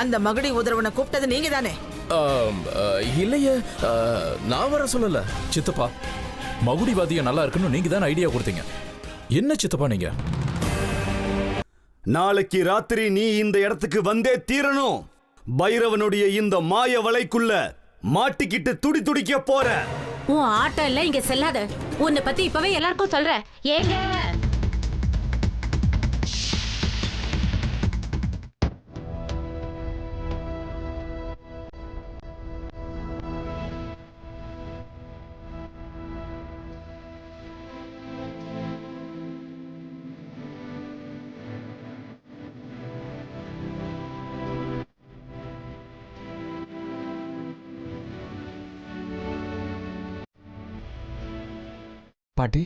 அந்த மகுடி உதரவனை கூப்பிட்டது நீங்க தானே? இல்லையே, நான் வர சொல்லல. சித்தப்பா, மகுடிவாதியம் நல்லா இருக்குன்னு நீங்க தான் ஐடியா கொடுத்தீங்க. என்ன சித்தப்பா நீங்க? நாளைக்கு ராத்திரி நீ இந்த இடத்துக்கு வந்தே தீரணும். பைரவனுடைய இந்த மாய வலைக்குள்ள மாட்டிக்கிட்டு துடி துடிக்க போற. உன் ஆட்டம் இல்ல இங்க செல்லாத. உன்னை பத்தி இப்பவே எல்லாருக்கும் சொல்ற. ஏங்க பாட்டி,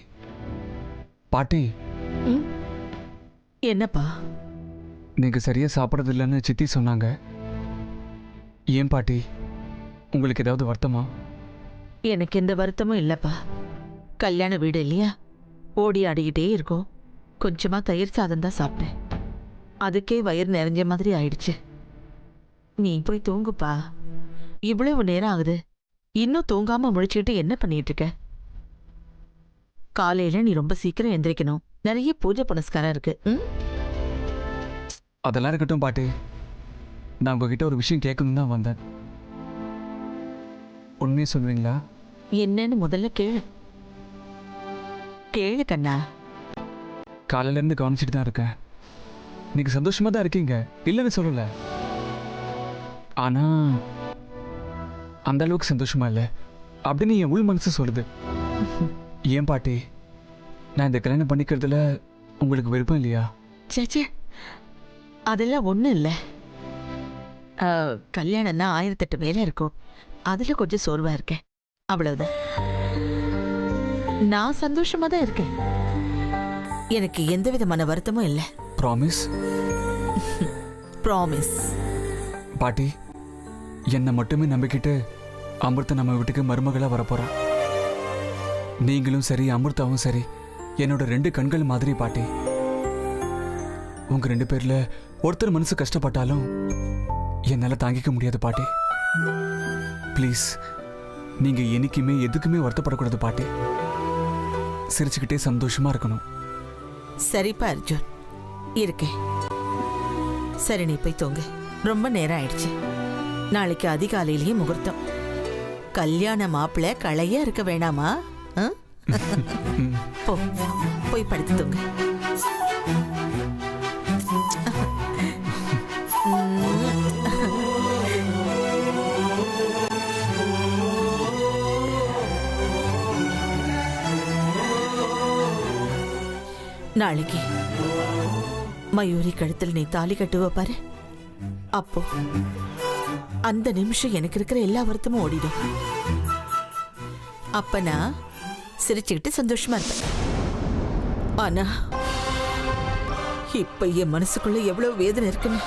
பாட்டி, என்னப்பா? நீங்க சரியா சாப்பிட்றது இல்லைன்னு சித்தி சொன்னாங்க. ஏன் பாட்டி, உங்களுக்கு ஏதாவது வருத்தமா? எனக்கு எந்த வருத்தமும் இல்லப்பா. கல்யாண வீடு இல்லையா, ஓடி ஆடிக்கிட்டே இருக்கும். கொஞ்சமா தயிர் சாதம் தான் சாப்பிட்டேன். அதுக்கே வயிறு நிறைஞ்ச மாதிரி ஆயிடுச்சு. நீ போய் தூங்குப்பா. இவ்வளவு நேரம் ஆகுது, இன்னும் தூங்காம முழிச்சுக்கிட்டு என்ன பண்ணிட்டு இருக்க? காலையில நீ ரொம்ப சீக்கிரம் எந்திரிக்கணும். நிறைய பூஜை புனஸ்காரம் இருக்கு. அதெல்லாம் இருக்கட்டும் பாட்டி, நான் உங்ககிட்ட ஒரு விஷயம் கேட்கணும் தான் வந்தேன். உண்மையை சொல்லுவீங்களா? என்னன்னு முதல்ல கேளு. கேளு கண்ணா. காலையிலேருந்து கவனிச்சுட்டு தான் இருக்கேன். நீங்க சந்தோஷமா தான் இருக்கீங்க, இல்லைன்னு சொல்லல. ஆனா அந்த அளவுக்கு சந்தோஷமா இல்லை அப்படின்னு என் உள் மனசு சொல்லுது. ஏன் பாட்டி, நான் இந்த கல்யாணம் பண்ணிக்கிறதுல உங்களுக்கு விருப்பம் இல்லையா? சேச்சே, அதெல்லாம் ஒன்றும் இல்லை. கல்யாணம்னா 1008 வேலை இருக்கும். அதில் கொஞ்சம் சோர்வா இருக்கேன், அவ்வளவுதான். நான் சந்தோஷமா தான் இருக்கேன். எனக்கு எந்த விதமான வருத்தமும் இல்லை. ப்ராமிஸ்? ப்ராமிஸ். பாட்டி, என்னை மட்டுமே நம்பிக்கிட்டு அமிர்தா நம்ம வீட்டுக்கு மருமகளா வரப்போறா. நீங்களும் சரி, அமிர்தாவும் சரி, என்னோட 2 கண்கள் மாதிரி பாட்டி. உங்க 2 பேர்ல ஒருத்தர் மனசு கஷ்டப்பட்டாலும் என்னால தாங்கிக்க முடியாது பாட்டி. ப்ளீஸ், நீங்க என்னைக்குமே எதுக்குமே வருத்தப்படக்கூடாது பாட்டி. சிரிச்சுக்கிட்டே சந்தோஷமா இருக்கணும். சரிப்பா அர்ஜுன், இருக்கேன். சரி, நீ போய் தூங்கு. ரொம்ப நேரம் ஆயிடுச்சு. நாளைக்கு அதிகாலையிலேயே முகூர்த்தம். கல்யாண மாப்பிள்ளை களையா இருக்க வேணாமா? போய் படுத்து தூங்க. நாளைக்கு மயூரி கழுத்தில் நீ தாலி கட்டுவ பாரு. அப்போ அந்த நிமிஷம் எனக்கு இருக்கிற எல்லா வருத்தமும் ஓடிடும். அப்ப நான் சிரிச்சுக்கிட்டு சந்தோஷமா இருப்பேன். ஆனா இப்ப என் மனசுக்குள்ள எவ்வளவு வேதனை இருக்குன்னு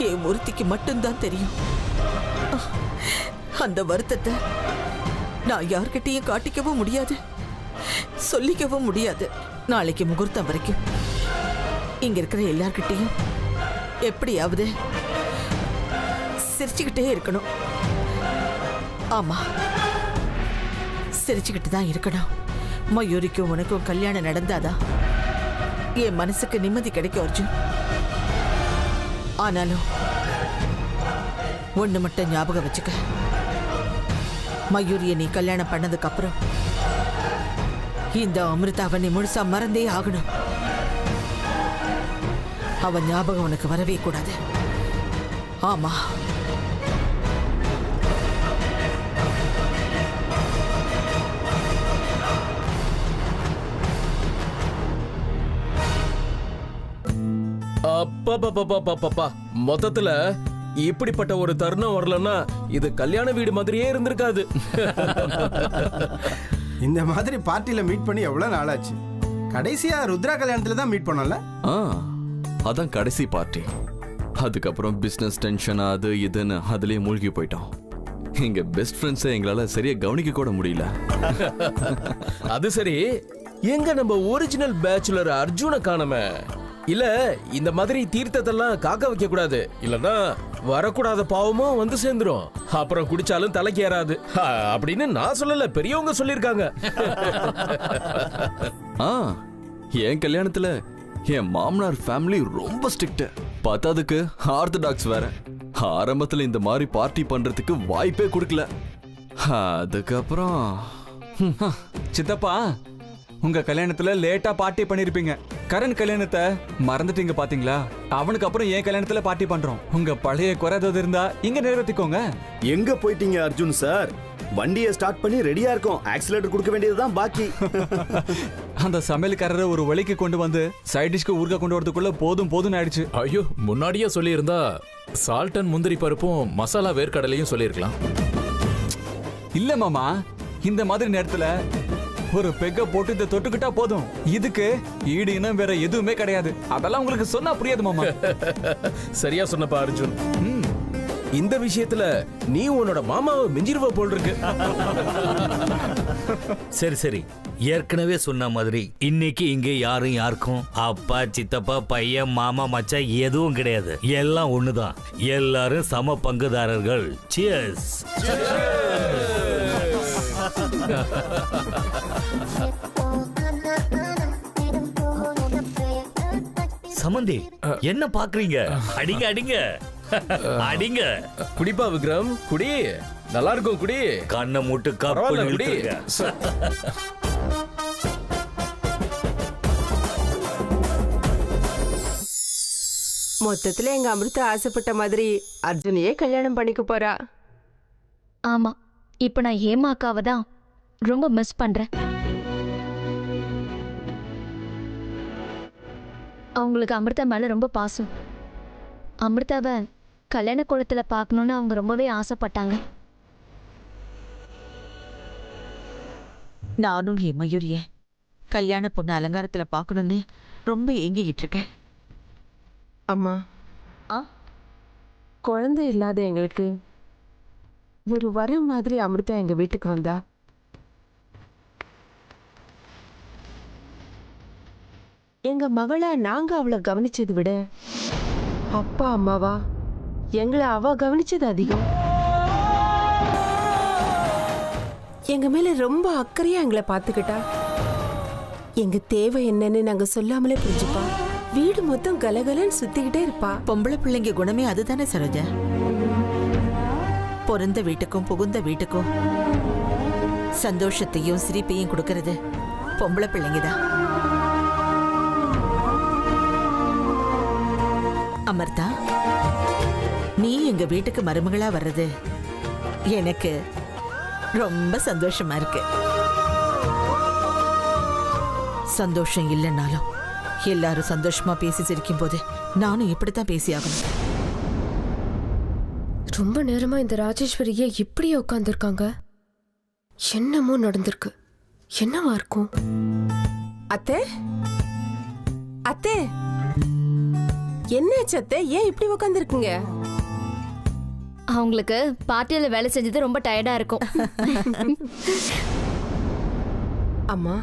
என் ஒருத்திக்கு மட்டும்தான் தெரியும். அந்த வருத்தத்தை நான் யார்கிட்டையும் காட்டிக்கவும் முடியாது, சொல்லிக்கவும் முடியாது. நாளைக்கு முகூர்த்தம் வரைக்கும் இங்க இருக்கிற எல்லார்கிட்டையும் எப்படியாவது சிரிச்சுக்கிட்டே இருக்கணும். ஆமா, சிரிச்சுக்கிட்டு தான் இருக்கணும். மயூரிக்கும் உனக்கும் கல்யாணம் நடந்தாதான் என் மனசுக்கு நிம்மதி கிடைக்கும் அர்ஜுன். ஆனாலும் ஒண்ணு மட்டும் ஞாபகம் வச்சுக்க. மயூரியை நீ கல்யாணம் பண்ணதுக்கு அப்புறம் இந்த அமிர்தாவை நீ முழுசா மறந்தே ஆகணும். அவன் ஞாபகம் உனக்கு வரவே கூடாது. ஆமா, அப்பா, மொத்தத்துல இப்படிப்பட்ட ஒரு தருணம் வரலன்னா இது கல்யாண வீடு மாதிரியே இருந்திருக்காது. இந்த மாதிரி பார்ட்டில மீட் பண்ணி எவ்வளவு நாள் ஆச்சு? கடைசியா ருத்ரா கல்யாணத்துல தான் மீட் பண்ணல. அதான் கடைசி பார்ட்டி. அதுக்கப்புறம் பிசினஸ் டென்ஷன் அது இதுன்னு அதுலயே மூழ்கி போயிட்டோம். எங்க பெஸ்ட் ஃப்ரெண்ட்ஸை எங்களால சரியா கவனிக்க கூட முடியல. அது சரி, எங்க நம்ம ஒரிஜினல் பேச்சுலர் அர்ஜுனை காணோமே? இல்ல இந்த மாதிரி தீர்த்தத்தெல்லாம் காக்க வைக்க கூடாது, இல்லனா வரக்கூடாத பாவமும் வந்து சேர்ந்துரும். அப்புறம் குடிச்சாலும் தலைக்கு ஏறாது அப்படின்னு நான் சொல்லல, பெரியவங்க சொல்லிருக்காங்க. ஆ, என் கல்யாணத்துல என் மாமனார் ஃபேமிலி ரொம்ப ஸ்ட்ரிக்ட். பத்தாதுக்கு ஆர்த்தடாக்ஸ் வேற. ஆரம்பத்துல இந்த மாதிரி பார்ட்டி பண்றதுக்கு வாய்ப்பே கொடுக்கல. அதுக்கப்புறம் சித்தப்பா, உங்க கல்யாணத்துல லேட்டா பார்ட்டி பண்ணிருப்பீங்க. கரண் கல்யாணத்தை மறந்துட்டீங்க பாத்தீங்களா? அவனுக்கு அப்புறம் என் கல்யாணத்துல பார்ட்டி பண்றோம். உங்க பழைய குறை ஏதாவது இருந்தா இங்க நிறைவேற்றிக்கோங்க. எங்க போயிட்டீங்க அர்ஜுன் சார்? வண்டியை ஸ்டார்ட் பண்ணி ரெடியா இருக்கும், ஆக்சிலேட்டர் கொடுக்க வேண்டியதுதான் பாக்கி. அந்த சமையல்காரரை ஒரு வழிக்கு கொண்டு வந்து சைட் டிஷ்க்கு ஊர்க்க கொண்டு வரதுக்குள்ள போதும் ஆயிடுச்சு. ஐயோ, முன்னாடியே சொல்லியிருந்தா சால்ட் அண்ட் முந்திரி பருப்பும் மசாலா வேர்க்கடலையும் சொல்லியிருக்கலாம். இல்ல மாமா, இந்த மாதிரி நேரத்துல ஒரு பெக்க போட்டு இதை தொட்டுக்கிட்டா போதும். இதுக்கு ஈடு இனம் வேற எதுவுமே கிடையாது. அதெல்லாம் உங்களுக்கு சொன்னா புரியாது மாமா. சரியா சொன்னப்பா அர்ஜுன். இந்த விஷயத்துல நீ உன்னோட மாமாவை மிஞ்சிருவ போல் இருக்கு. சரி சரி, ஏற்கனவே சொன்ன மாதிரி இன்னைக்கு இங்க யாரும் யாருக்கும் அப்பா சித்தப்பா பையன் மாமா மச்சான் எதுவும் கிடையாது. எல்லாம் ஒண்ணுதான். எல்லாரும் சம பங்குதாரர்கள். சியர்ஸ். சமந்தி, என்ன பாக்குறீங்க? அடிங்க அடிங்க அடிங்க. குடிப்பா விக்ரம், குடி. நல்லா இருக்கும், குடி. கண்ணை மூட்டு பரவாயில்ல, குடி. மொத்தத்துல எங்க அமிர்தா ஆசைப்பட்ட மாதிரி அர்ஜுனையே கல்யாணம் பண்ணிக்க போறா. ஆமா, இப்ப நான் ஹேமாக்காவை தான் ரொம்ப மிஸ் பண்றேன். அவங்களுக்கு அமிர்தா மேல ரொம்ப பாசம். அமிர்தாவை கல்யாண குளத்துல பார்க்கணும்னு அவங்க ரொம்பவே ஆசைப்பட்டாங்க. நானும் என் மயூரிய கல்யாண பொண்ணு அலங்காரத்துல பார்க்கணும்னு ரொம்ப ஏங்கிக்கிட்டு இருக்கேன். அம்மா, குழந்தை இல்லாத எங்களுக்கு ஒரு வரம் மாதிரி அமிர்தா எங்க வீட்டுக்கு வந்தா. எங்க மகளை நாங்க அவளை கவனிச்சதை விட அப்பா அம்மாவா எங்களை அவ கவனிச்சது அதிகம். எங்க மேல ரொம்ப அக்கறையா எங்களை பார்த்துக்கிட்டா. எங்க தேவை என்னன்னு நாங்க சொல்லாமலே புரிஞ்சுப்பா. வீடு மொத்தம் கலகலன்னு சுத்திக்கிட்டே இருப்பா. பொம்பளை பிள்ளைங்க குணமே அதுதானே சரோஜா. பிறந்த வீட்டுக்கும் புகுந்த வீட்டுக்கும் சந்தோஷத்தையும் சிரிப்பையும் கொடுக்கறது பொம்பளை பிள்ளைங்க தான். அமர்தா, நீ எங்க வீட்டுக்கு மருமகளா வர்றது எனக்கு ரொம்ப சந்தோஷமா இருக்கு. சந்தோஷம் இல்லைன்னாலும் எல்லாரும் சந்தோஷமா பேசி சிரிக்கும் போது நானும் இப்படித்தான் பேசி ஆகணும். ரொம்ப நேரமா இந்த ராஜேஸ்வரியே இப்படியே உட்கார்ந்துருக்காங்க. என்னமோ நடந்திருக்கு. என்னவா இருக்கும்? அத்தை, அத்தை, என்னாச்சு அத்தை? ஏன் இப்படி உட்காந்துருக்குங்க? அவங்களுக்கு பார்ட்டியில வேலை செஞ்சது ரொம்ப டயர்டா இருக்கும். அம்மா,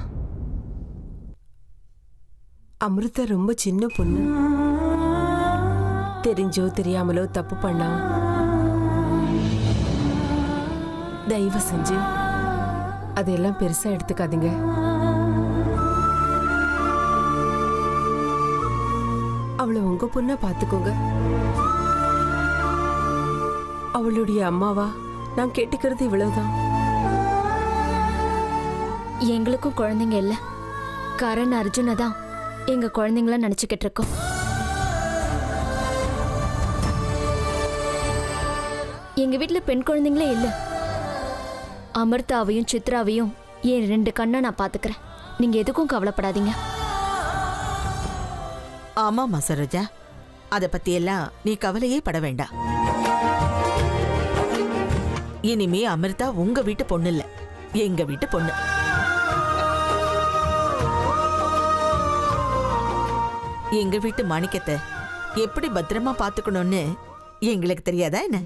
அமிர்தா ரொம்ப சின்ன பொண்ணு. தெரிஞ்சோ தெரியாமலோ தப்பு பண்ணா. தயவு செஞ்சு அதெல்லாம் பெருசா எடுத்துக்காதீங்க. அவளை உங்க பொண்ணா பாத்துக்கோங்க. அவளுடைய அம்மாவா நான் கேட்டுக்கிறது இவ்வளவுதான். எங்களுக்கும் குழந்தைங்க இல்ல. கரண் அர்ஜுனை தான் எங்க குழந்தைங்கள நினைச்சுக்கிட்டு இருக்கோம். எங்க வீட்டுல பெண் குழந்தைங்களே இல்ல. அமிர்தாவையும் சித்ராவையும் என் 2 கண்ணை நான் பாத்துக்கிறேன். நீங்க எதுக்கும் கவலைப்படாதீங்க. ஆமாமா சரோஜா, அத பத்தி எல்லாம் நீ கவலையே பட வேண்டாம். இனிமே அமிர்தா உங்க வீட்டு பொண்ணு இல்ல, எங்க வீட்டு பொண்ணு. எங்க வீட்டு மாணிக்கத்தை எப்படி பத்திரமா பாத்துக்கணும்னு எங்களுக்கு தெரியாதா என்ன?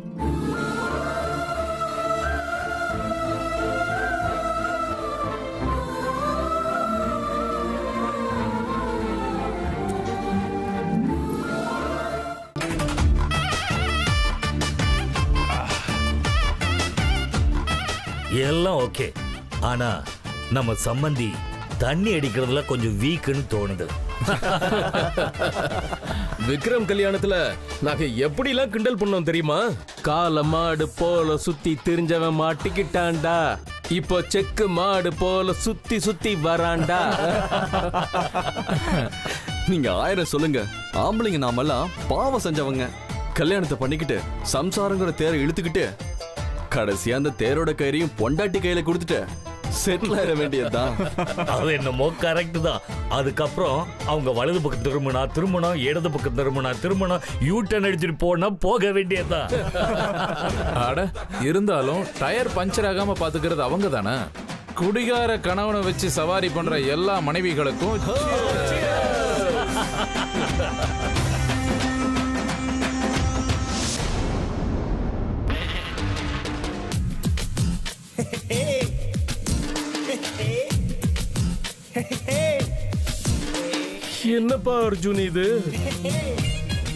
எல்லாம் ஓகே. ஆனா நம்ம சம்பந்தி தண்ணி அடிக்கிறதுல கொஞ்சம் வீக்குன்னு தோணுது. விக்ரம் கல்யாணத்துல நாங்க எப்படிலாம் கிண்டல் பண்ணோம் தெரியுமா? கால மாடு போல சுத்தி திரிஞ்சவன் மாட்டிக்கிட்டான்டா, இப்போ செக்கு மாடு போல சுத்தி சுத்தி வரான்டா. நீங்க 1000 சொல்லுங்க, ஆம்பளைங்க நாமெல்லாம் பாவம் செஞ்சவங்க. கல்யாணத்தை பண்ணிக்கிட்டு சம்சாரங்கிற தேரை இழுத்துக்கிட்டு கடைசியா அந்த தேரோட கயிறையும் பொண்டாட்டி கையில கொடுத்துட்டு செட்டில் ஆயிட வேண்டியதுதான். அது என்னமோ கரெக்ட் தான். அதுக்கப்புறம் அவங்க வலது பக்கம் திரும்பணும், இடது பக்கம் திரும்பணும், யூ டர்ன் அடிச்சுட்டு போனா போக வேண்டியதுதான். அட இருந்தாலும் டயர் பஞ்சர் ஆகாம பாத்துக்கிறது அவங்க தானே. குடிகார கணவனை வச்சு சவாரி பண்ற எல்லா மனைவிகளுக்கும் என்னப்பா அர்ஜுன் இது?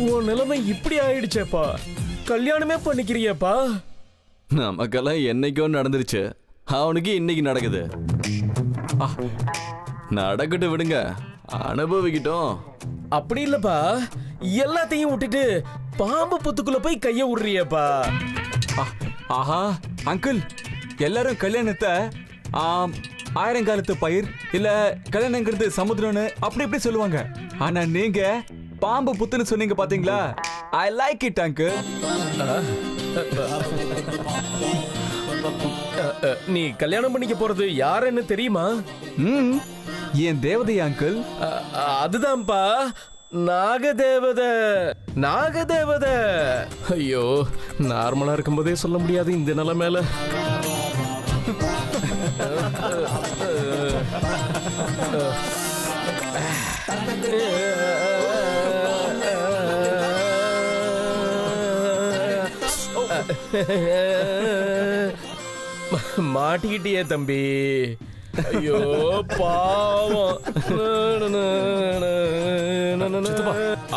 உன் நிலைமை இப்படி ஆயிடுச்சேப்பா. கல்யாணமே பண்ணிக்கிறியப்பா? நமக்கெல்லாம் என்னைக்கோ நடந்துருச்சு, அவனுக்கு இன்னைக்கு நடக்குது. நடக்கட்டும் விடுங்க, அனுபவிக்கிட்டோம். அப்படி இல்லப்பா, எல்லாத்தையும் விட்டுட்டு பாம்பு புத்துக்குள்ள போய் கைய விடுறியப்பா. ஆஹா அங்கிள், எல்லாரும் கல்யாணத்தை ஆயிரங்காலத்து பயிர் இல்ல கல்யாணங்கிறது சமுத்திரம்னு அப்படி இப்படி சொல்லுவாங்க. ஆனா நீங்க பாம்பு புத்துன்னு சொன்னீங்க பாத்தீங்களா? I like it uncle. நீ கல்யாணம் பண்ணிக்க போறது யாருன்னு தெரியுமா? என் தேவதை அங்கிள். அதுதான்ப்பா, நாகதேவதை. ஐயோ, நார்மலா இருக்கும்போதே சொல்ல முடியாது இந்த நிலைமையில. மாட்டிக்கிட்டியே தம்பி. ஐயோ பாவம்.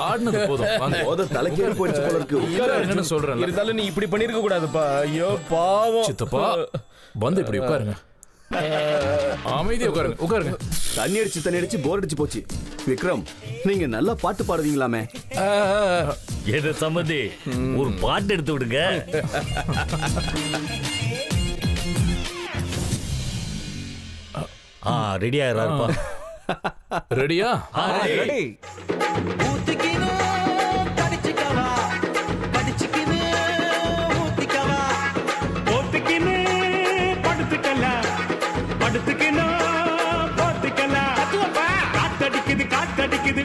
ஆடினது போதும். தலைக்கேறி போயிடுச்சு போல இருக்கு. என்ன சொல்றேன், இருந்தாலும் நீ இப்படி பண்ணிருக்க கூடாதுப்பா. ஐயோ பாவம். சித்தப்பா வந்து இப்படி உட்காருங்க. அமைதியா உட்காருங்க. தண்ணி அடிச்சு போர் அடிச்சு போச்சு. விக்ரம், நீங்க நல்லா பாட்டு பாடுவீங்களாமே. எது சம்மதி, ஒரு பாட்டு எடுத்து விடுங்க. ரெடியா இருப்பா. ரெடியா? ரெடி. காத்தடிக்குது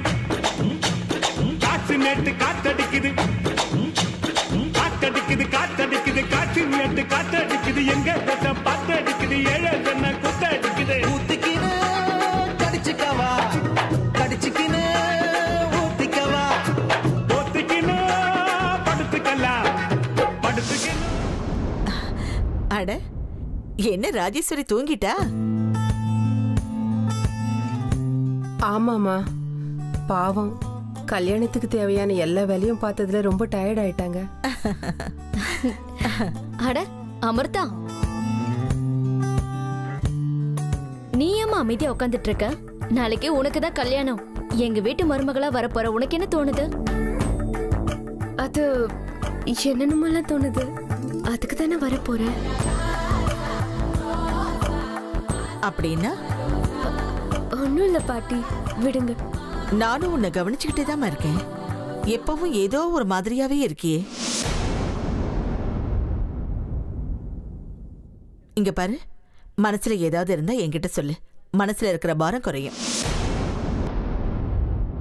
காற்று நேட்டு காத்தடிக்குது காற்று நேட்டு காத்தடிக்குது எங்க பாத்தடிக்குது ஏழை என்ன குத்தடிக்குது. ஊத்திக்கினு கடிச்சுக்கவா கடிச்சுக்கினு ஊத்திக்கவா ஊத்திக்கினு படுத்துக்கலாம் படுத்துக்கினு. அட என்ன ராஜேஸ்வரி தூங்கிட்டா? ஆமாமா, பாவம், கல்யாணத்துக்கு தேவையான எல்லா வேலையும் பார்த்ததுல ரொம்ப டயர்ட் ஆயிட்டாங்க. அட அமிர்தா, நீ ஏம்மா அமைதியா உட்காந்துட்டு இருக்க? நாளைக்கு உனக்கு தான் கல்யாணம். எங்க வீட்டு மருமகளா வரப்போற உனக்கு என்ன தோணுது? அது என்னென்னமெல்லாம் தோணுது. அதுக்கு தானே வரப்போற. அப்படின்னா ஒன்னும் இல்ல பாட்டி, விடுங்க. நானும் உன்னை கவனிச்சுக்கிட்டே தான் இருக்கேன். எப்பவும் ஏதோ ஒரு மாதிரியாவே இருக்கியே. இங்க பாரு, மனசுல ஏதாவது இருந்தா என்கிட்ட சொல்லு. மனசுல இருக்கிற பாரம் குறையும்.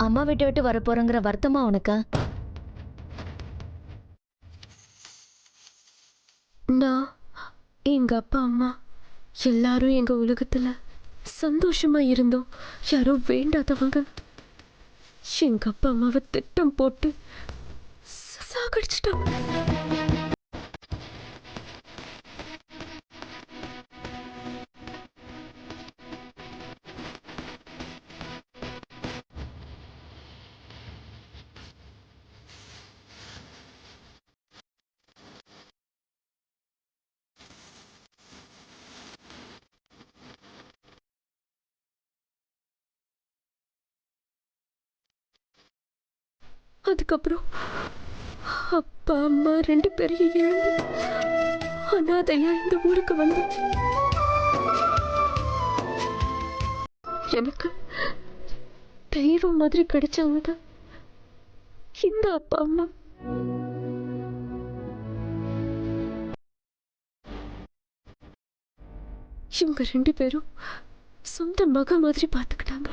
அம்மா விட்டு விட்டு வரப்போறங்கிற வருத்தமா உனக்கு? நான், எங்க அப்பா அம்மா எல்லாரும் எங்க உலகத்துல சந்தோஷமா இருந்தோம். யாரோ வேண்டாதவங்க எங்க அப்பா அம்மாவை திட்டம் போட்டு சாகடிச்சிட்டாங்க. அதுக்கப்புறம் அப்பா அம்மா 2 பேரையும் இழந்து அனாதையா இந்த ஊருக்கு வந்து எனக்கு தெய்வம் மாதிரி கிடைச்சவங்க தான் இந்த அப்பா அம்மா. இவங்க 2 பேரும் சொந்த மக மாதிரி பார்த்துக்கிட்டாங்க.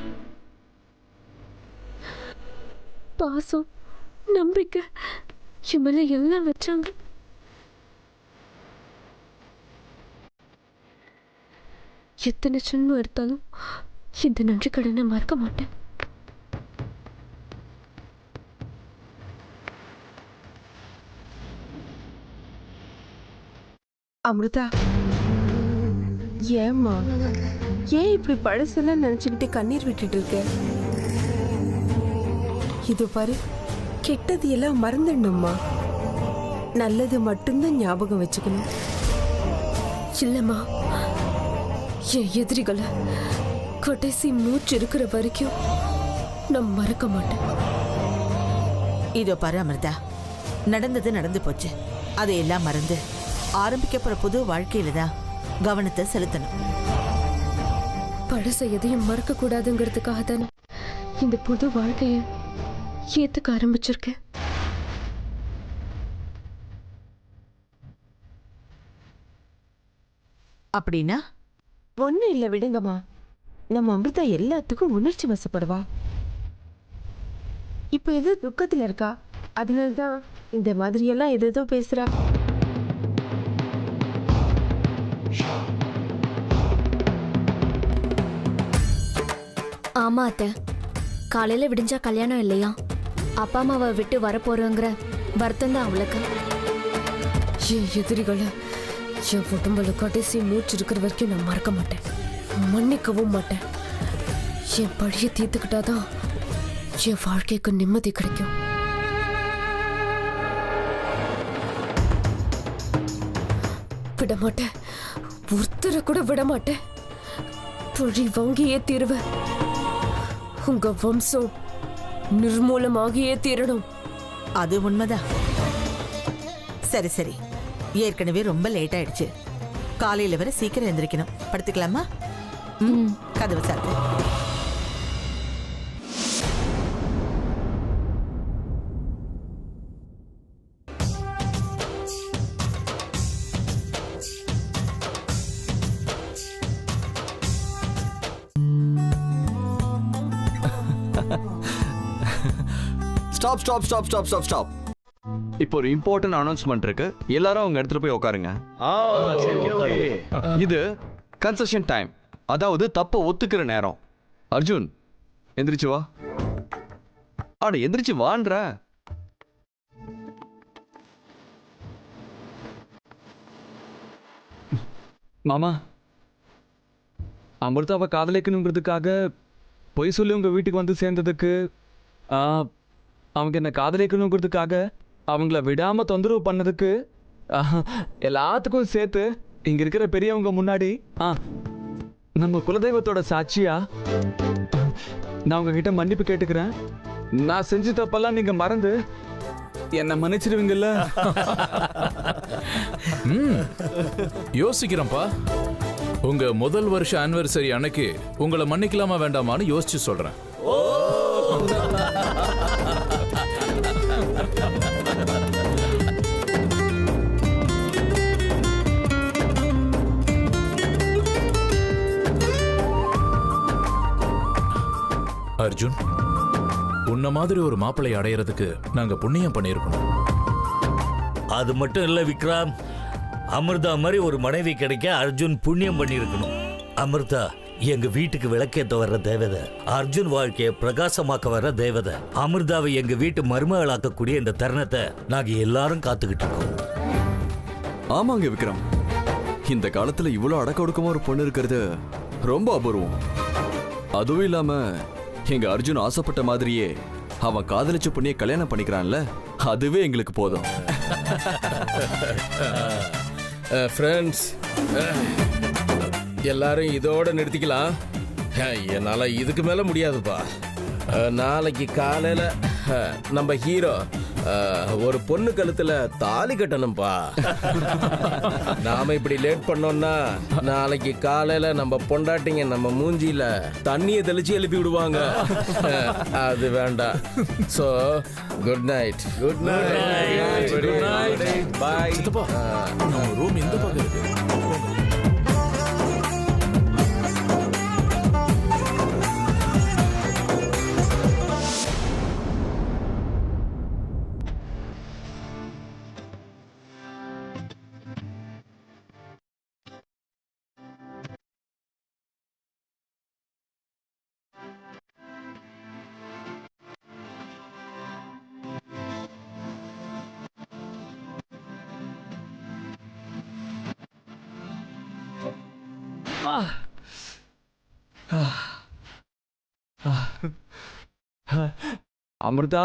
பாசம், நம்பிக்கை இவங்கள எல்லாம் வச்சாங்க. எத்தனை ஜென்மம் எடுத்தாலும் இந்த நன்றி கடனை மறக்க மாட்டேன். அமிர்தா, ஏம்மா ஏன் இப்படி பழசெல்லாம் நினைச்சுக்கிட்டு கண்ணீர் விட்டுட்டு இருக்க? இது பாரு, கெட்டது எல்லாம் மறந்துடணும்மா. நல்லது மட்டும்தான் ஞாபகம் வச்சுக்கணும். இல்லம்மா, என் எதிரிகளை கடைசி மூச்சு இருக்கிற வரைக்கும் நான் மறக்க மாட்டேன். இதோ பாரு அமிர்தா, நடந்தது நடந்து போச்சு. அதையெல்லாம் மறந்து ஆரம்பிக்க போற புது வாழ்க்கையில தான் கவனத்தை செலுத்தணும். பழச எதையும் மறக்க கூடாதுங்கிறதுக்காக தானே இந்த புது வாழ்க்கைய ஏத்துக்க ஆரம்பிச்சிருக்கேன். அப்படின்னா ஒன்னும் இல்லை, விடுங்கம்மா. நம்ம அமிர்தா எல்லாத்துக்கும் உணர்ச்சி வசப்படுவா. இப்போ ஏதோ துக்கத்தில் இருக்கா, அதனால்தான் இந்த மாதிரியெல்லாம் ஏதோ பேசுறா. ஆமா அத்தை, காலையில விடிஞ்சா கல்யாணம் இல்லையா? அப்பா அம்மாவை விட்டு வரப்போறோங்கிற வருத்தம் தான் அவளுக்கு. என் எதிரிகளை என் உடம்புல கடைசி மூச்சு இருக்கிற வரைக்கும் நான் மறக்க மாட்டேன், மன்னிக்கவும் மாட்டேன். என் பழிய தீர்த்துக்கிட்டாதான் என் வாழ்க்கைக்கு நிம்மதி கிடைக்கும். விட மாட்டேன், ஒருத்தரை கூட விட மாட்டேன். பழி வாங்கியே தீருவேன். உங்க வம்சம் நிர்மூலமாகியே தீரணும். அது உண்மைதான். சரி சரி, ஏற்கனவே ரொம்ப லேட் ஆயிடுச்சு. காலையில வரை சீக்கிரம் எந்திரிக்கணும். படுத்துக்கலாமா? கதவை சாத்து. Stop stop stop stop stop stop. இப்போ ஒரு இம்பார்ட்டன்ட் அனௌன்ஸ்மெண்ட் இருக்கு. எல்லாரும் அவங்க இடத்துல போய் உட்காருங்க. இது கன்செஷன் டைம், அதாவது தப்ப ஒத்துக்கிற நேரம். அர்ஜுன், எந்திரிச்சு வா. ஆட எந்திரிச்சு வான்ற. மாமா, அமிர்தாவை காதலிக்கணுங்கிறதுக்காக பொய் சொல்லி உங்கள் வீட்டுக்கு வந்து சேர்ந்ததுக்கு, அவங்க என்னை காதலிக்கணுங்கிறதுக்காக அவங்கள விடாமல் தொந்தரவு பண்ணதுக்கு, எல்லாத்துக்கும் சேர்த்து இங்கே இருக்கிற பெரியவங்க முன்னாடி நம்ம குலதெய்வத்தோட சாட்சியா நான் உங்ககிட்ட மன்னிப்பு கேட்டுக்கிறேன். நான் செஞ்ச தப்பெல்லாம் நீங்கள் மறந்து என்னை மன்னிச்சிருவீங்கல்ல? யோசிக்கிறேன்ப்பா. உங்க முதல் வருஷ ஆனிவர்சரி அன்னைக்கு உங்களை மன்னிக்கலாமா வேண்டாமான்னு யோசிச்சு சொல்றேன். அர்ஜுன், உன்ன மாதிரி ஒரு மாப்பிள்ளை அடையறதுக்கு நாங்க புண்ணியம் பண்ணியிருக்கணும். அது மட்டும் இல்ல விக்ரம், அமிர்தா மாதிரி ஒரு மனைவி கிடைக்க அர்ஜுன் புண்ணியம் பண்ணியிருக்கணும். அமிர்தா எங்க வீட்டுக்கு விளக்கேற்ற வர்ற தேவதை, அர்ஜுன் வாழ்க்கையை பிரகாசமாக்க வர்ற தேவதை. அமிர்தாவை எங்க வீட்டு மருமகளாக்கக்கூடிய இந்த தருணத்தை நாங்க எல்லாரும் காத்துக்கிட்டு இருக்கோம். ஆமாங்க விக்ரம், இந்த காலத்துல இவ்வளவு அடக்க ஒடுக்கமா ஒரு பொண்ணு இருக்கிறது ரொம்ப அபூர்வம். அதுவும் இல்லாம எங்க அர்ஜுன் ஆசைப்பட்ட மாதிரியே அவன் காதலிச்ச பொண்ணியை கல்யாணம் பண்ணிக்கிறான்ல, அதுவே எங்களுக்கு போதும். ஃப்ரெண்ட்ஸ், எல்லாரும் இதோட நிறுத்திக்கலாம். என்னால இதுக்கு மேல முடியாதுப்பா. நாளைக்கு காலையில நம்ம ஹீரோ ஒரு பொண்ணு கழுத்துல தாலி கட்டணும்பா. நாம இப்படி லேட் பண்ணோம்னா நாளைக்கு காலையில நம்ம பொண்டாட்டிங்க நம்ம மூஞ்சியில தண்ணியை தெளிச்சு எழுப்பி விடுவாங்க. அது வேண்டாம். So good night. Good night. Good night. Bye. சித்தப்பா நம்ம ரூம் எந்த பக்கம் இருக்கு? அமிர்தா